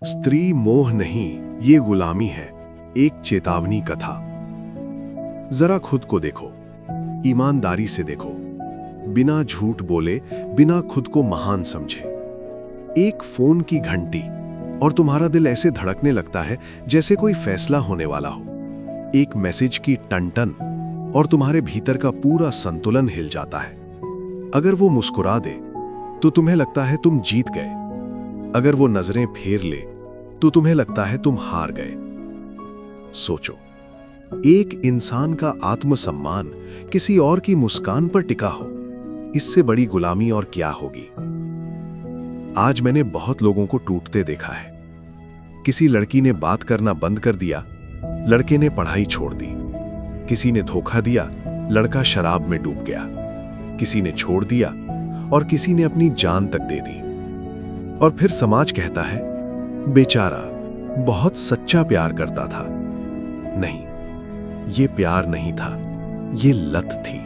स्त्री मोह नहीं, ये गुलामी है। एक चेतावनी कथा। जरा खुद को देखो, ईमानदारी से देखो, बिना झूठ बोले, बिना खुद को महान समझे। एक फोन की घंटी और तुम्हारा दिल ऐसे धड़कने लगता है जैसे कोई फैसला होने वाला हो। एक मैसेज की टन-टन और तुम्हारे भीतर का पूरा संतुलन हिल जाता है। अगर वो मुस्कुरा दे तो तुम्हें लगता है तुम जीत गए। अगर वो नजरें फेर ले तो तुम्हें लगता है तुम हार गए। सोचो, एक इंसान का आत्मसम्मान किसी और की मुस्कान पर टिका हो, इससे बड़ी गुलामी और क्या होगी। आज मैंने बहुत लोगों को टूटते देखा है। किसी लड़की ने बात करना बंद कर दिया, लड़के ने पढ़ाई छोड़ दी। किसी ने धोखा दिया, लड़का शराब में डूब गया। किसी ने छोड़ दिया और किसी ने अपनी जान तक दे दी। और फिर समाज कहता है, बेचारा बहुत सच्चा प्यार करता था। नहीं, ये प्यार नहीं था, ये लत थी।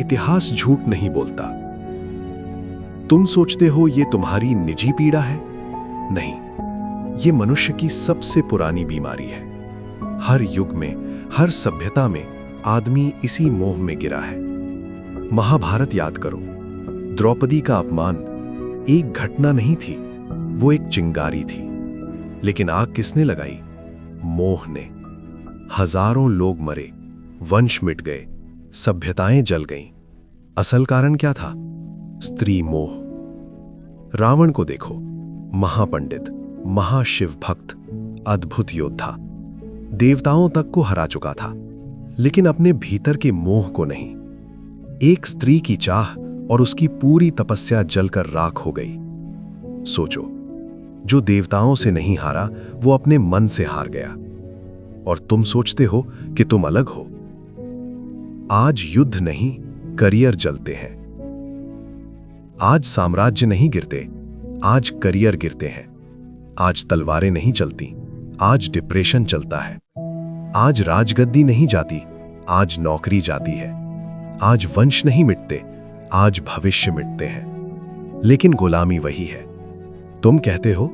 इतिहास झूठ नहीं बोलता। तुम सोचते हो ये तुम्हारी निजी पीड़ा है? नहीं, ये मनुष्य की सबसे पुरानी बीमारी है। हर युग में, हर सभ्यता में आदमी इसी मोह में गिरा है। महाभारत याद करो, द्रौपदी का अपमान एक घटना नहीं थी, वो एक चिंगारी थी। लेकिन आग किसने लगाई? मोह ने। हजारों लोग मरे, वंश मिट गए, सभ्यताएं जल गईं। असल कारण क्या था? स्त्री मोह। रावण को देखो, महापंडित, महाशिव भक्त, अद्भुत योद्धा, देवताओं तक को हरा चुका था, लेकिन अपने भीतर के मोह को नहीं। एक स्त्री की चाह और उसकी पूरी तपस्या जलकर राख हो गई। सोचो, जो देवताओं से नहीं हारा वो अपने मन से हार गया। और तुम सोचते हो कि तुम अलग हो। आज युद्ध नहीं, करियर जलते हैं। आज साम्राज्य नहीं गिरते, आज करियर गिरते हैं। आज तलवारें नहीं चलती, आज डिप्रेशन चलता है। आज राजगद्दी नहीं जाती, आज नौकरी जाती है। आज वंश नहीं मिटते, आज भविष्य मिटते हैं। लेकिन गुलामी वही है। तुम कहते हो,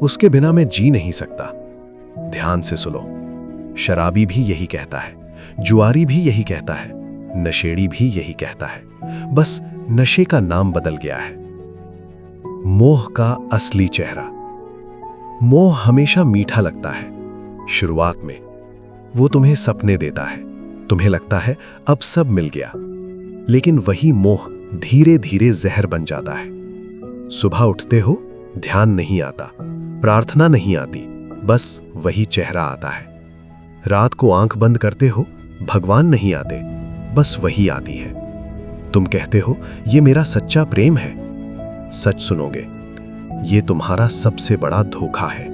उसके बिना मैं जी नहीं सकता। ध्यान से सुनो, शराबी भी यही कहता है, जुआरी भी यही कहता है, नशेड़ी भी यही कहता है। बस नशे का नाम बदल गया है। मोह का असली चेहरा। मोह हमेशा मीठा लगता है। शुरुआत में वो तुम्हें सपने देता है, तुम्हें लगता है अब सब मिल गया। लेकिन वही मोह धीरे धीरे जहर बन जाता है। सुबह उठते हो, ध्यान नहीं आता, प्रार्थना नहीं आती, बस वही चेहरा आता है। रात को आंख बंद करते हो, भगवान नहीं आते, बस वही आती है। तुम कहते हो ये मेरा सच्चा प्रेम है। सच सुनोगे, ये तुम्हारा सबसे बड़ा धोखा है।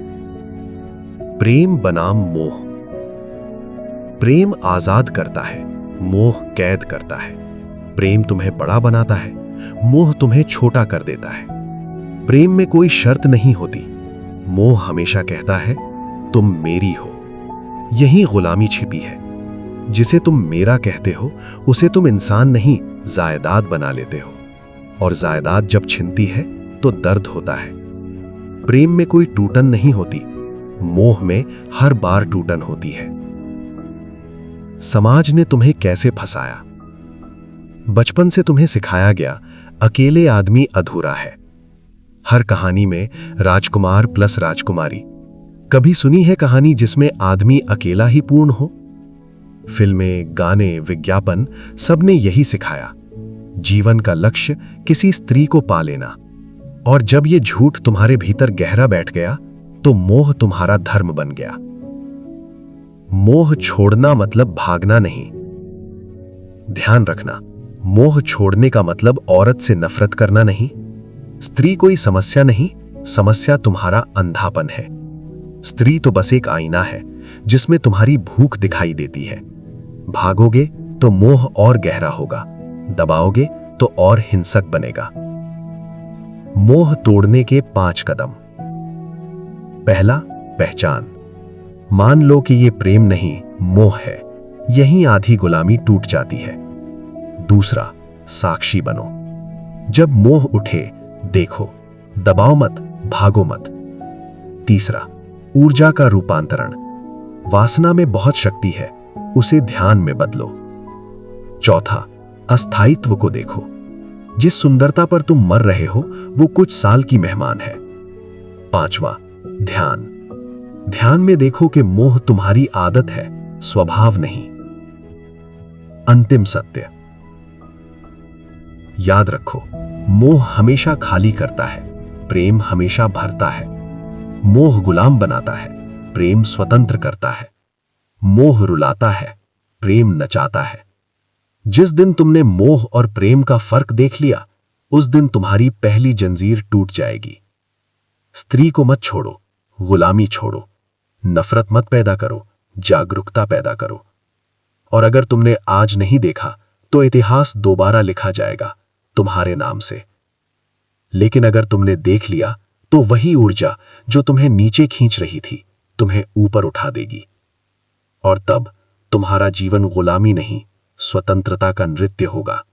प्रेम बनाम मोह। प्रेम आजाद करता है, मोह कैद करता है। प्रेम तुम्हें बड़ा बनाता है, मोह तुम्हें छोटा कर देता है। प्रेम में कोई शर्त नहीं होती, मोह हमेशा कहता है तुम मेरी हो। यही गुलामी छिपी है। जिसे तुम मेरा कहते हो उसे तुम इंसान नहीं, जायदाद बना लेते हो। और जायदाद जब छिनती है तो दर्द होता है। प्रेम में कोई टूटन नहीं होती, मोह में हर बार टूटन होती है। समाज ने तुम्हें कैसे फंसाया? बचपन से तुम्हें सिखाया गया, अकेले आदमी अधूरा है। हर कहानी में राजकुमार प्लस राजकुमारी। कभी सुनी है कहानी जिसमें आदमी अकेला ही पूर्ण हो? फिल्में, गाने, विज्ञापन, सबने यही सिखाया। जीवन का लक्ष्य किसी स्त्री को पा लेना। और जब ये झूठ तुम्हारे भीतर गहरा बैठ गया तो मोह तुम्हारा धर्म बन गया। मोह छोड़ना मतलब भागना नहीं। ध्यान रखना, मोह छोड़ने का मतलब औरत से नफरत करना नहीं। स्त्री कोई समस्या नहीं, समस्या तुम्हारा अंधापन है। स्त्री तो बस एक आईना है जिसमें तुम्हारी भूख दिखाई देती है। भागोगे तो मोह और गहरा होगा, दबाओगे तो और हिंसक बनेगा। मोह तोड़ने के 5 कदम। पहला, पहचान। मान लो कि ये प्रेम नहीं, मोह है। यहीं आधी गुलामी टूट जाती है। दूसरा, साक्षी बनो। जब मोह उठे, देखो, दबाओ मत, भागो मत, तीसरा, ऊर्जा का रूपांतरण। वासना में बहुत शक्ति है, उसे ध्यान में बदलो। चौथा, अस्थायित्व को देखो। जिस सुंदरता पर तुम मर रहे हो वो कुछ साल की मेहमान है। पांचवा, ध्यान। ध्यान में देखो कि मोह तुम्हारी आदत है, स्वभाव नहीं। अंतिम सत्य, याद रखो, मोह हमेशा खाली करता है, प्रेम हमेशा भरता है। मोह गुलाम बनाता है, प्रेम स्वतंत्र करता है। मोह रुलाता है, प्रेम नचाता है। जिस दिन तुमने मोह और प्रेम का फर्क देख लिया, उस दिन तुम्हारी पहली जंजीर टूट जाएगी। स्त्री को मत छोड़ो, गुलामी छोड़ो। नफरत मत पैदा करो, जागरूकता पैदा करो। और अगर तुमने आज नहीं देखा तो इतिहास दोबारा लिखा जाएगा तुम्हारे नाम से। लेकिन अगर तुमने देख लिया तो वही ऊर्जा जो तुम्हें नीचे खींच रही थी तुम्हें ऊपर उठा देगी। और तब तुम्हारा जीवन गुलामी नहीं, स्वतंत्रता का नृत्य होगा।